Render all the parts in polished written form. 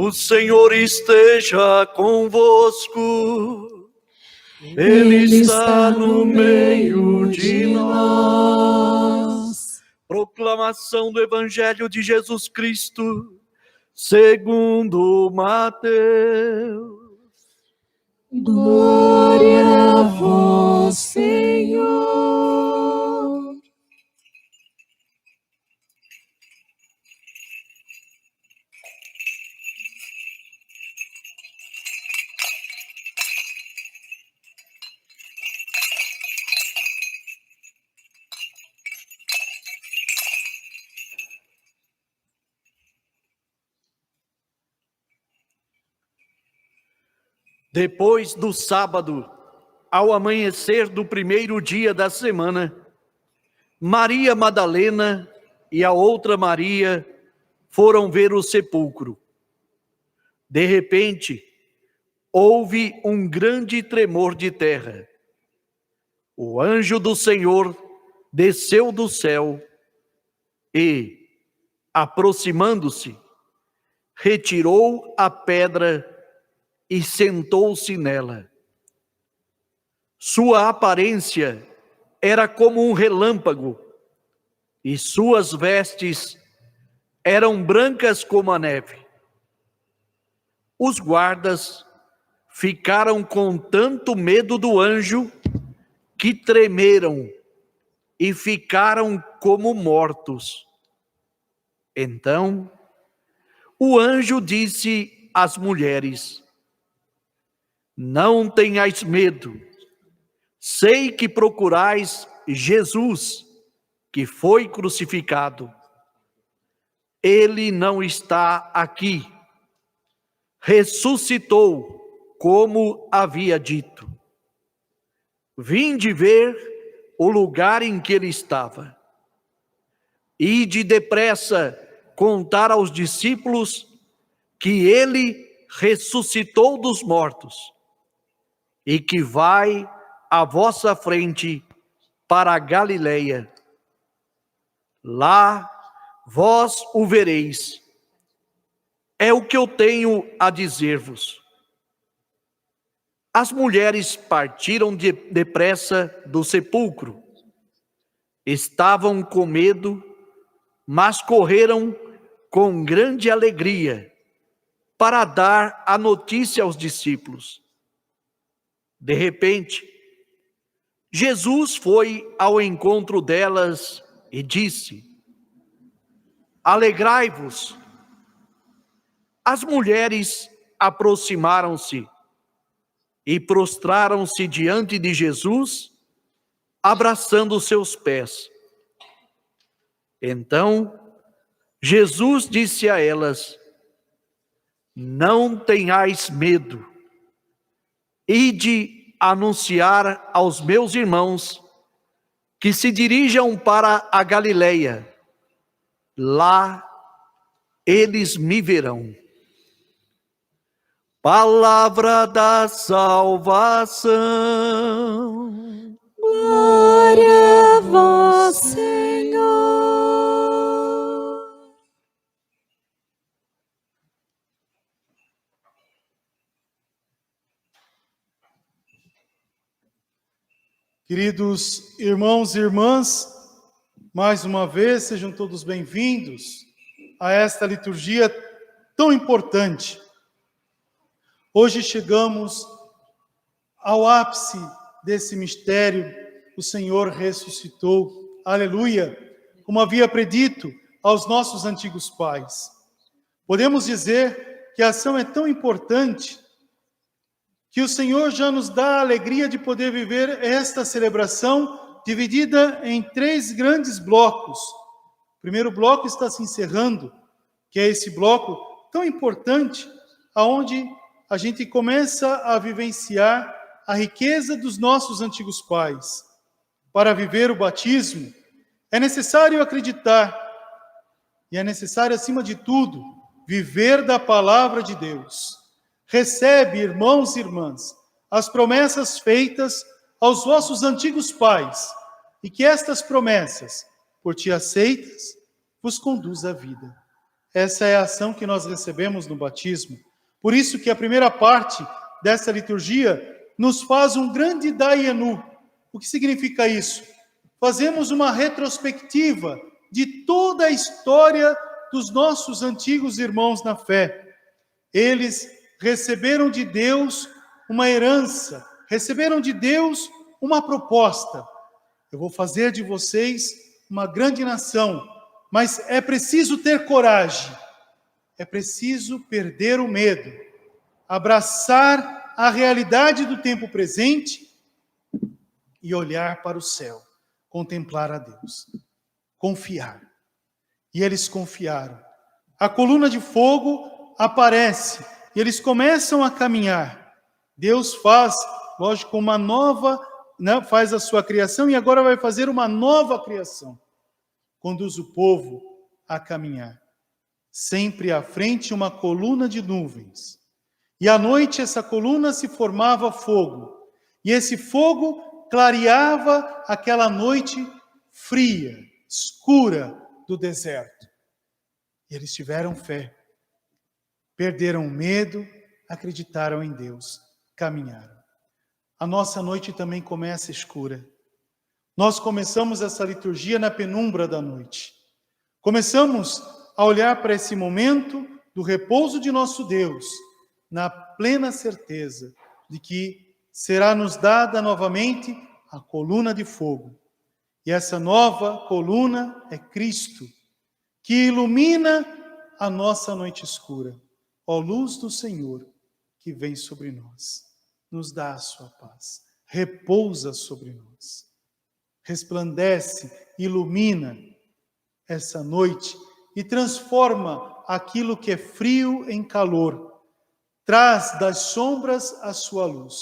O Senhor esteja convosco. Ele está no meio de nós. Proclamação do Evangelho de Jesus Cristo, segundo Mateus. Glória a vós, Senhor. Depois do sábado, ao amanhecer do primeiro dia da semana, Maria Madalena e a outra Maria foram ver o sepulcro. De repente, houve um grande tremor de terra. O anjo do Senhor desceu do céu e, aproximando-se, retirou a pedra e sentou-se nela. Sua aparência era como um relâmpago, e suas vestes eram brancas como a neve. Os guardas ficaram com tanto medo do anjo que tremeram e ficaram como mortos. Então, o anjo disse às mulheres: Não tenhais medo. Sei que procurais Jesus, que foi crucificado. Ele não está aqui. Ressuscitou, como havia dito. Vinde ver o lugar em que ele estava. Ide depressa contar aos discípulos que ele ressuscitou dos mortos e que vai à vossa frente para a Galileia. Lá vós o vereis. É o que eu tenho a dizer-vos. As mulheres partiram depressa do sepulcro. Estavam com medo, mas correram com grande alegria para dar a notícia aos discípulos. De repente, Jesus foi ao encontro delas e disse: Alegrai-vos. As mulheres aproximaram-se e prostraram-se diante de Jesus, abraçando seus pés. Então, Jesus disse a elas: Não tenhais medo. Ide anunciar aos meus irmãos que se dirijam para a Galileia. Lá eles me verão. Palavra da salvação. Glória a vós, Senhor. Queridos irmãos e irmãs, mais uma vez sejam todos bem-vindos a esta liturgia tão importante. Hoje chegamos ao ápice desse mistério, o Senhor ressuscitou, aleluia, como havia predito aos nossos antigos pais. Podemos dizer que a ação é tão importante que o Senhor já nos dá a alegria de poder viver esta celebração dividida em 3 grandes blocos. O primeiro bloco está se encerrando, que é esse bloco tão importante, aonde a gente começa a vivenciar a riqueza dos nossos antigos pais. Para viver o batismo, é necessário acreditar, e é necessário, acima de tudo, viver da palavra de Deus. Recebe, irmãos e irmãs, as promessas feitas aos vossos antigos pais, e que estas promessas, por ti aceitas, vos conduz à vida. Essa é a ação que nós recebemos no batismo. Por isso que a primeira parte dessa liturgia nos faz um grande daienu. O que significa isso? Fazemos uma retrospectiva de toda a história dos nossos antigos irmãos na fé. Eles receberam de Deus uma herança, receberam de Deus uma proposta. Eu vou fazer de vocês uma grande nação, mas é preciso ter coragem, é preciso perder o medo, abraçar a realidade do tempo presente e olhar para o céu, contemplar a Deus, confiar. E eles confiaram. A coluna de fogo aparece e eles começam a caminhar. Deus faz, lógico, uma nova, né, faz a sua criação e agora vai fazer uma nova criação. Conduz o povo a caminhar. Sempre à frente uma coluna de nuvens. E à noite essa coluna se formava fogo. E esse fogo clareava aquela noite fria, escura do deserto. E eles tiveram fé. Perderam o medo, acreditaram em Deus, caminharam. A nossa noite também começa escura. Nós começamos essa liturgia na penumbra da noite. Começamos a olhar para esse momento do repouso de nosso Deus, na plena certeza de que será nos dada novamente a coluna de fogo. E essa nova coluna é Cristo, que ilumina a nossa noite escura. Ó luz do Senhor, que vem sobre nós, nos dá a sua paz, repousa sobre nós. Resplandece, ilumina essa noite e transforma aquilo que é frio em calor. Traz das sombras a sua luz.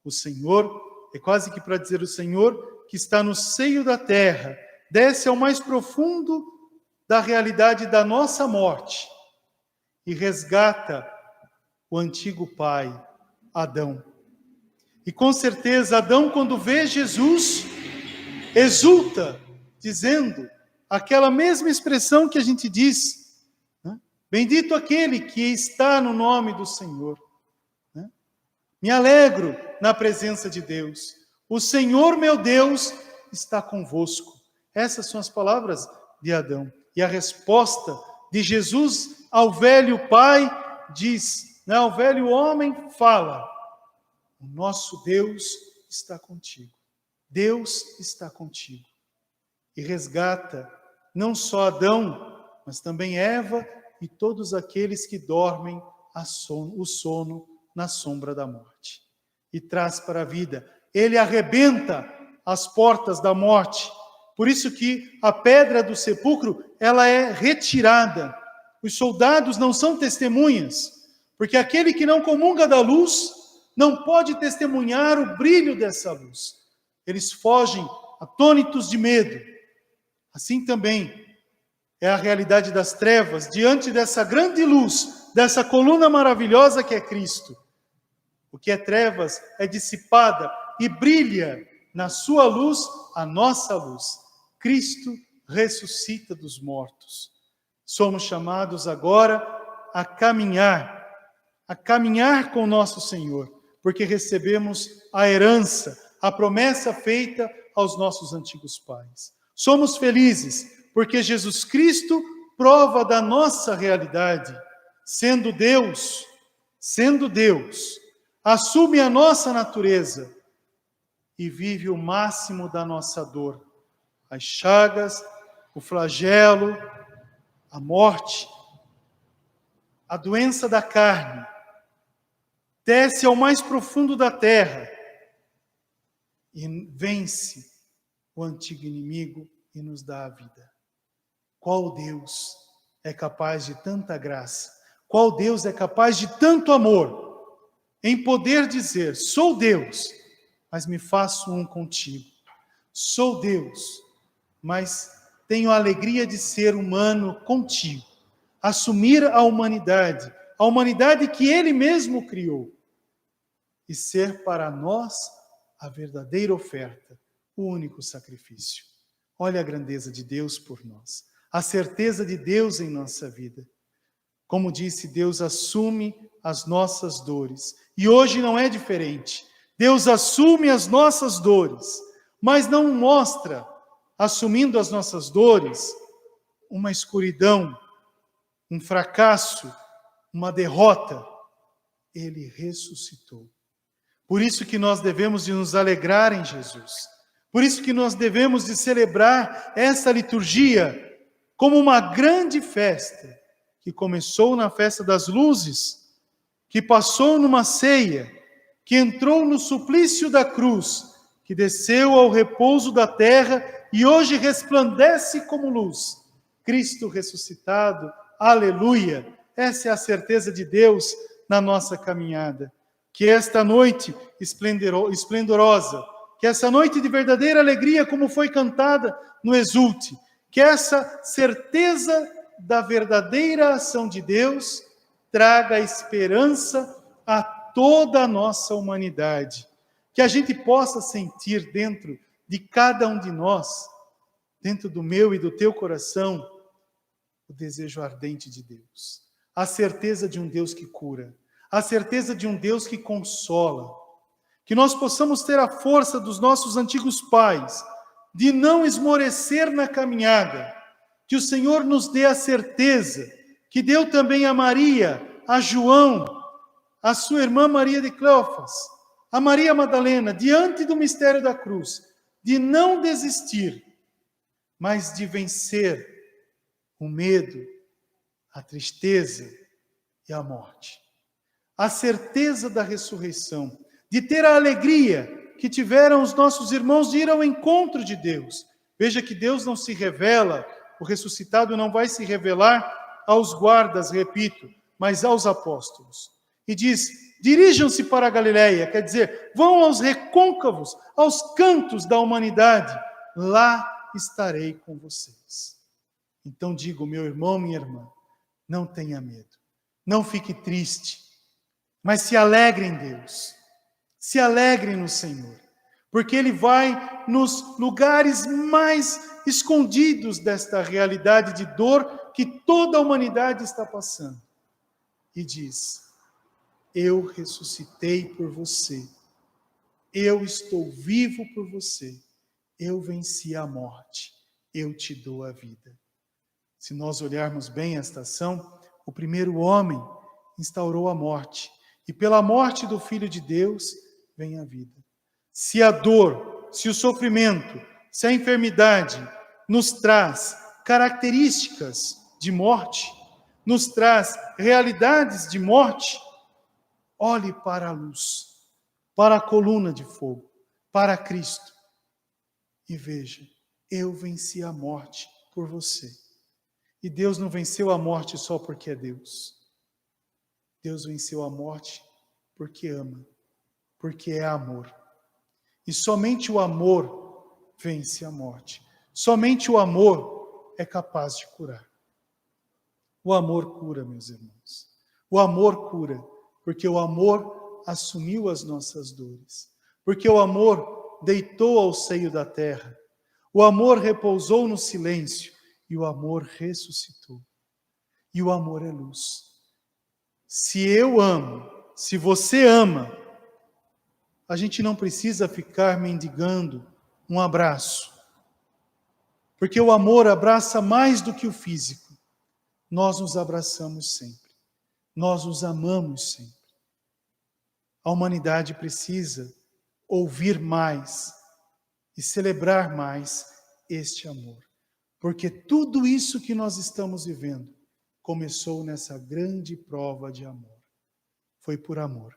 O Senhor, é quase que para dizer o Senhor, que está no seio da terra, desce ao mais profundo da realidade da nossa morte e resgata o antigo pai, Adão. E com certeza Adão, quando vê Jesus, exulta, dizendo aquela mesma expressão que a gente diz, né? Bendito aquele que está no nome do Senhor. Né? Me alegro na presença de Deus. O Senhor, meu Deus, está convosco. Essas são as palavras de Adão. E a resposta de Jesus ao velho pai diz, né? Ao velho homem fala, o nosso Deus está contigo. Deus está contigo. E resgata não só Adão, mas também Eva e todos aqueles que dormem o sono na sombra da morte. E traz para a vida. Ele arrebenta as portas da morte. Por isso que a pedra do sepulcro, ela é retirada. Os soldados não são testemunhas, porque aquele que não comunga da luz não pode testemunhar o brilho dessa luz. Eles fogem atônitos de medo. Assim também é a realidade das trevas diante dessa grande luz, dessa coluna maravilhosa que é Cristo. O que é trevas é dissipada e brilha na sua luz a nossa luz. Cristo ressuscita dos mortos. Somos chamados agora a caminhar com o nosso Senhor, porque recebemos a herança, a promessa feita aos nossos antigos pais. Somos felizes, porque Jesus Cristo prova da nossa realidade, sendo Deus, assume a nossa natureza e vive o máximo da nossa dor, as chagas, o flagelo, a morte, a doença da carne, desce ao mais profundo da terra e vence o antigo inimigo e nos dá a vida. Qual Deus é capaz de tanta graça? Qual Deus é capaz de tanto amor? Em poder dizer, sou Deus, mas me faço um contigo. Sou Deus, mas tenho a alegria de ser humano contigo. Assumir a humanidade que Ele mesmo criou. E ser para nós a verdadeira oferta, o único sacrifício. Olha a grandeza de Deus por nós. a certeza de Deus em nossa vida. Como disse, Deus assume as nossas dores. E hoje não é diferente. Deus assume as nossas dores, mas não mostra, assumindo as nossas dores, uma escuridão, um fracasso, uma derrota. Ele ressuscitou. Por isso que nós devemos de nos alegrar em Jesus. Por isso que nós devemos de celebrar essa liturgia como uma grande festa, que começou na festa das luzes, que passou numa ceia, que entrou no suplício da cruz, que desceu ao repouso da terra e hoje resplandece como luz. Cristo ressuscitado, aleluia! Essa é a certeza de Deus na nossa caminhada. Que esta noite esplendorosa, que essa noite de verdadeira alegria, como foi cantada no Exulte, que essa certeza da verdadeira ação de Deus traga esperança a toda a nossa humanidade. Que a gente possa sentir dentro de cada um de nós, dentro do meu e do teu coração, o desejo ardente de Deus. A certeza de um Deus que cura. A certeza de um Deus que consola. Que nós possamos ter a força dos nossos antigos pais, de não esmorecer na caminhada. Que o Senhor nos dê a certeza, que deu também a Maria, a João, a sua irmã Maria de Cleofas, a Maria Madalena, diante do mistério da cruz, de não desistir, mas de vencer o medo, a tristeza e a morte. A certeza da ressurreição, de ter a alegria que tiveram os nossos irmãos de ir ao encontro de Deus. Veja que Deus não se revela, o ressuscitado não vai se revelar aos guardas, repito, mas aos apóstolos. E diz, dirijam-se para a Galileia, quer dizer, vão aos recôncavos, aos cantos da humanidade, lá estarei com vocês. Então digo, meu irmão, minha irmã, não tenha medo, não fique triste, mas se alegre em Deus, se alegre no Senhor, porque Ele vai nos lugares mais escondidos desta realidade de dor que toda a humanidade está passando. E diz, eu ressuscitei por você, eu estou vivo por você, eu venci a morte, eu te dou a vida. Se nós olharmos bem esta ação, o primeiro homem instaurou a morte, e pela morte do Filho de Deus vem a vida. Se a dor, se o sofrimento, se a enfermidade nos traz características de morte, nos traz realidades de morte, olhe para a luz, para a coluna de fogo, para Cristo, e veja, eu venci a morte por você. E Deus não venceu a morte só porque é Deus. Deus venceu a morte porque ama, porque é amor. E somente o amor vence a morte. Somente o amor é capaz de curar. O amor cura, meus irmãos. O amor cura, porque o amor assumiu as nossas dores. Porque o amor deitou ao seio da terra. O amor repousou no silêncio. E o amor ressuscitou. E o amor é luz. Se eu amo, se você ama, a gente não precisa ficar mendigando um abraço. Porque o amor abraça mais do que o físico. Nós nos abraçamos sempre. Nós nos amamos sempre. A humanidade precisa ouvir mais e celebrar mais este amor. Porque tudo isso que nós estamos vivendo começou nessa grande prova de amor. Foi por amor.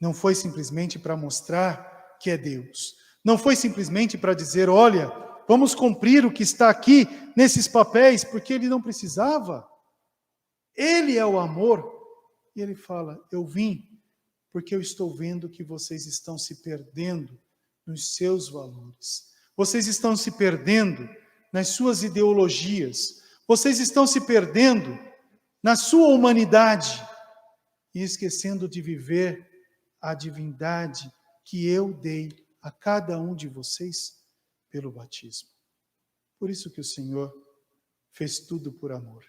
Não foi simplesmente para mostrar que é Deus. Não foi simplesmente para dizer, olha, vamos cumprir o que está aqui nesses papéis, porque Ele não precisava. Ele é o amor. E Ele fala, eu vim porque eu estou vendo que vocês estão se perdendo nos seus valores. Vocês estão se perdendo nas suas ideologias. Vocês estão se perdendo na sua humanidade e esquecendo de viver a divindade que eu dei a cada um de vocês pelo batismo. Por isso que o Senhor fez tudo por amor.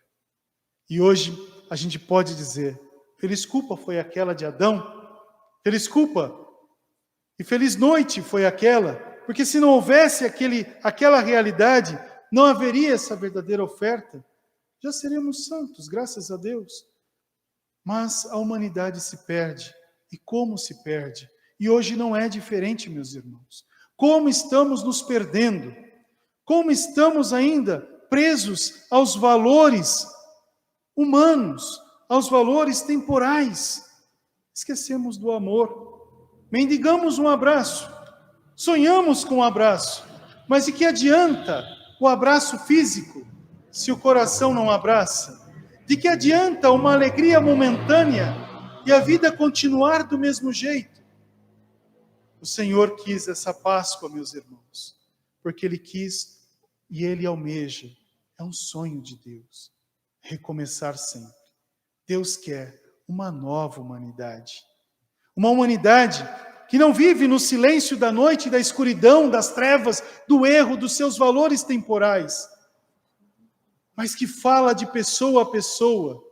E hoje a gente pode dizer, feliz culpa foi aquela de Adão, feliz culpa e feliz noite foi aquela, porque se não houvesse aquela realidade, não haveria essa verdadeira oferta. Já seríamos santos, graças a Deus. Mas a humanidade se perde. E como se perde? E hoje não é diferente, meus irmãos. Como estamos nos perdendo? Como estamos ainda presos aos valores humanos, aos valores temporais? Esquecemos do amor. Mendigamos um abraço. Sonhamos com um abraço. Mas de que adianta o abraço físico se o coração não abraça? De que adianta uma alegria momentânea e a vida continuar do mesmo jeito? O Senhor quis essa Páscoa, meus irmãos, porque Ele quis e Ele almeja. É um sonho de Deus, recomeçar sempre. Deus quer uma nova humanidade. Uma humanidade que não vive no silêncio da noite, da escuridão, das trevas, do erro, dos seus valores temporais, mas que fala de pessoa a pessoa,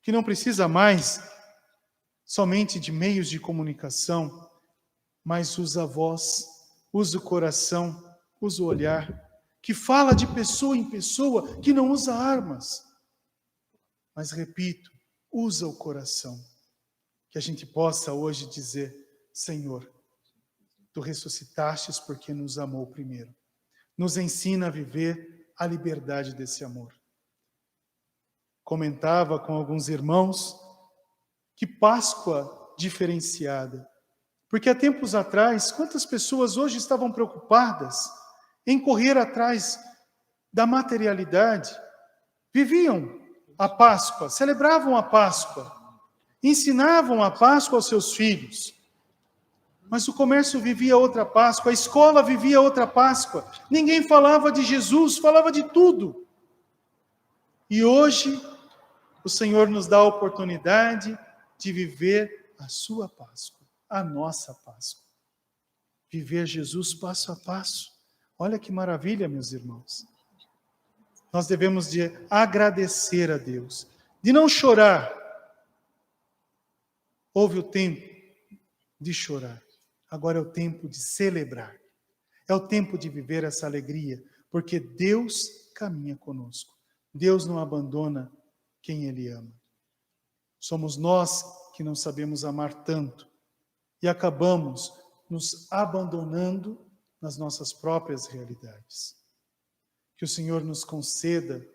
que não precisa mais somente de meios de comunicação, mas usa a voz, usa o coração, usa o olhar, que fala de pessoa em pessoa, que não usa armas, mas, repito, usa o coração, que a gente possa hoje dizer, Senhor, Tu ressuscitastes porque nos amou primeiro, nos ensina a viver a liberdade desse amor. Comentava com alguns irmãos que Páscoa diferenciada, porque há tempos atrás, quantas pessoas hoje estavam preocupadas em correr atrás da materialidade, viviam a Páscoa, celebravam a Páscoa, ensinavam a Páscoa aos seus filhos, mas o comércio vivia outra Páscoa, a escola vivia outra Páscoa, ninguém falava de Jesus, falava de tudo. E hoje, o Senhor nos dá a oportunidade de viver a sua Páscoa, a nossa Páscoa. Viver Jesus passo a passo. Olha que maravilha, meus irmãos. Nós devemos de agradecer a Deus, de não chorar. Houve o tempo de chorar. Agora é o tempo de celebrar. É o tempo de viver essa alegria, porque Deus caminha conosco. Deus não abandona quem Ele ama. Somos nós que não sabemos amar tanto e acabamos nos abandonando nas nossas próprias realidades. Que o Senhor nos conceda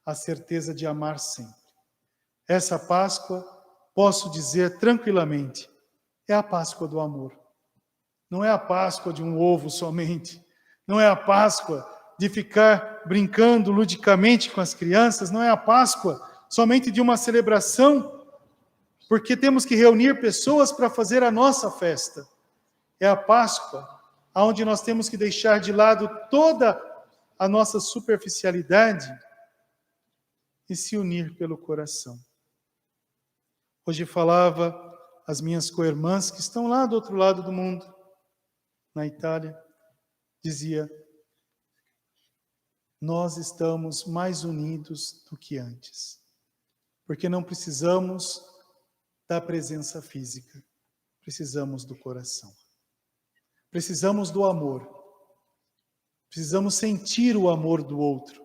a certeza de amar sempre. Essa Páscoa, posso dizer tranquilamente, é a Páscoa do amor. Não é a Páscoa de um ovo somente. Não é a Páscoa de ficar brincando ludicamente com as crianças. Não é a Páscoa somente de uma celebração, porque temos que reunir pessoas para fazer a nossa festa. É a Páscoa onde nós temos que deixar de lado toda a nossa superficialidade e se unir pelo coração. Hoje falava às minhas co-irmãs que estão lá do outro lado do mundo, na Itália, dizia, nós estamos mais unidos do que antes, porque não precisamos da presença física, precisamos do coração. Precisamos do amor. Precisamos sentir o amor do outro,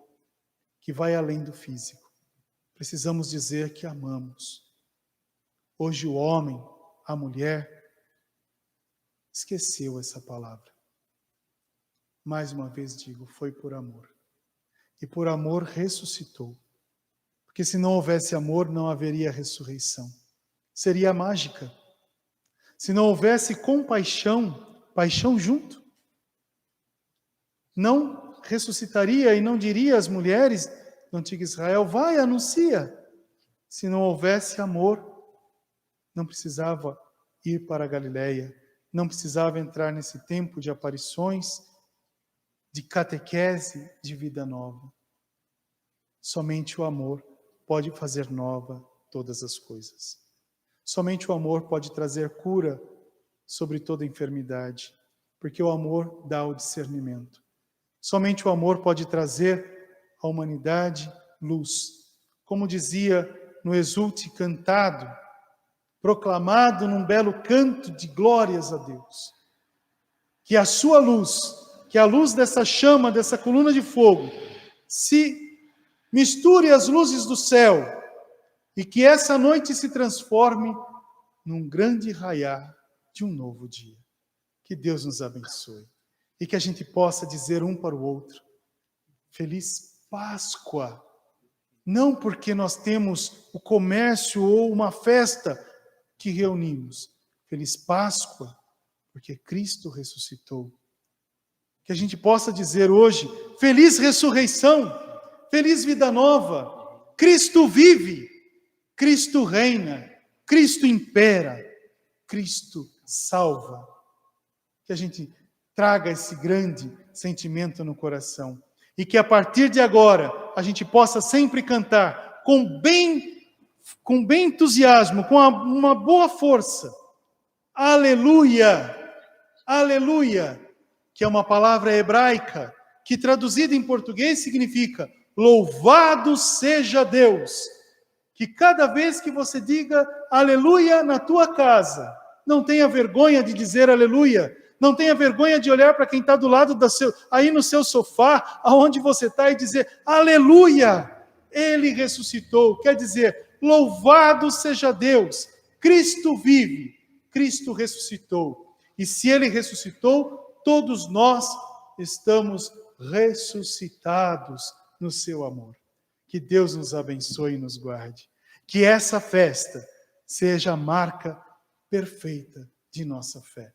que vai além do físico. Precisamos dizer que amamos. Hoje o homem, a mulher, esqueceu essa palavra. Mais uma vez digo, foi por amor. E por amor ressuscitou. Porque se não houvesse amor, não haveria ressurreição. Seria mágica. Se não houvesse compaixão, paixão junto, não ressuscitaria e não diria às mulheres do antigo Israel, vai, anuncia. Se não houvesse amor, não precisava ir para a Galileia, não precisava entrar nesse tempo de aparições, de catequese, de vida nova. Somente o amor pode fazer nova todas as coisas. Somente o amor pode trazer cura sobre toda enfermidade, porque o amor dá o discernimento. Somente o amor pode trazer a humanidade luz. Como dizia no Exulte cantado, proclamado num belo canto de glórias a Deus, que a sua luz, que a luz dessa chama, dessa coluna de fogo, se misture às luzes do céu e que essa noite se transforme num grande raiar de um novo dia. Que Deus nos abençoe e que a gente possa dizer um para o outro: Feliz Páscoa! Não porque nós temos o comércio ou uma festa que reunimos. Feliz Páscoa, porque Cristo ressuscitou. Que a gente possa dizer hoje: Feliz ressurreição, feliz vida nova. Cristo vive, Cristo reina, Cristo impera, Cristo salva. Que a gente traga esse grande sentimento no coração. E que a partir de agora a gente possa sempre cantar com bem entusiasmo, com uma boa força. Aleluia! Aleluia! Que é uma palavra hebraica que traduzida em português significa louvado seja Deus. Que cada vez que você diga aleluia na tua casa, não tenha vergonha de dizer aleluia. Não tenha vergonha de olhar para quem está do lado aí no seu sofá, aonde você está, e dizer, aleluia, Ele ressuscitou. Quer dizer, louvado seja Deus, Cristo vive, Cristo ressuscitou. E se Ele ressuscitou, todos nós estamos ressuscitados no seu amor. Que Deus nos abençoe e nos guarde. Que essa festa seja a marca perfeita de nossa fé.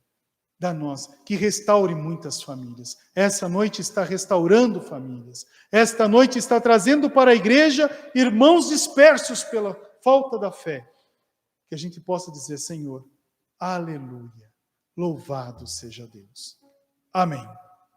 Que restaure muitas famílias. Essa noite está restaurando famílias. Esta noite está trazendo para a igreja irmãos dispersos pela falta da fé. Que a gente possa dizer, Senhor, aleluia, louvado seja Deus. Amém.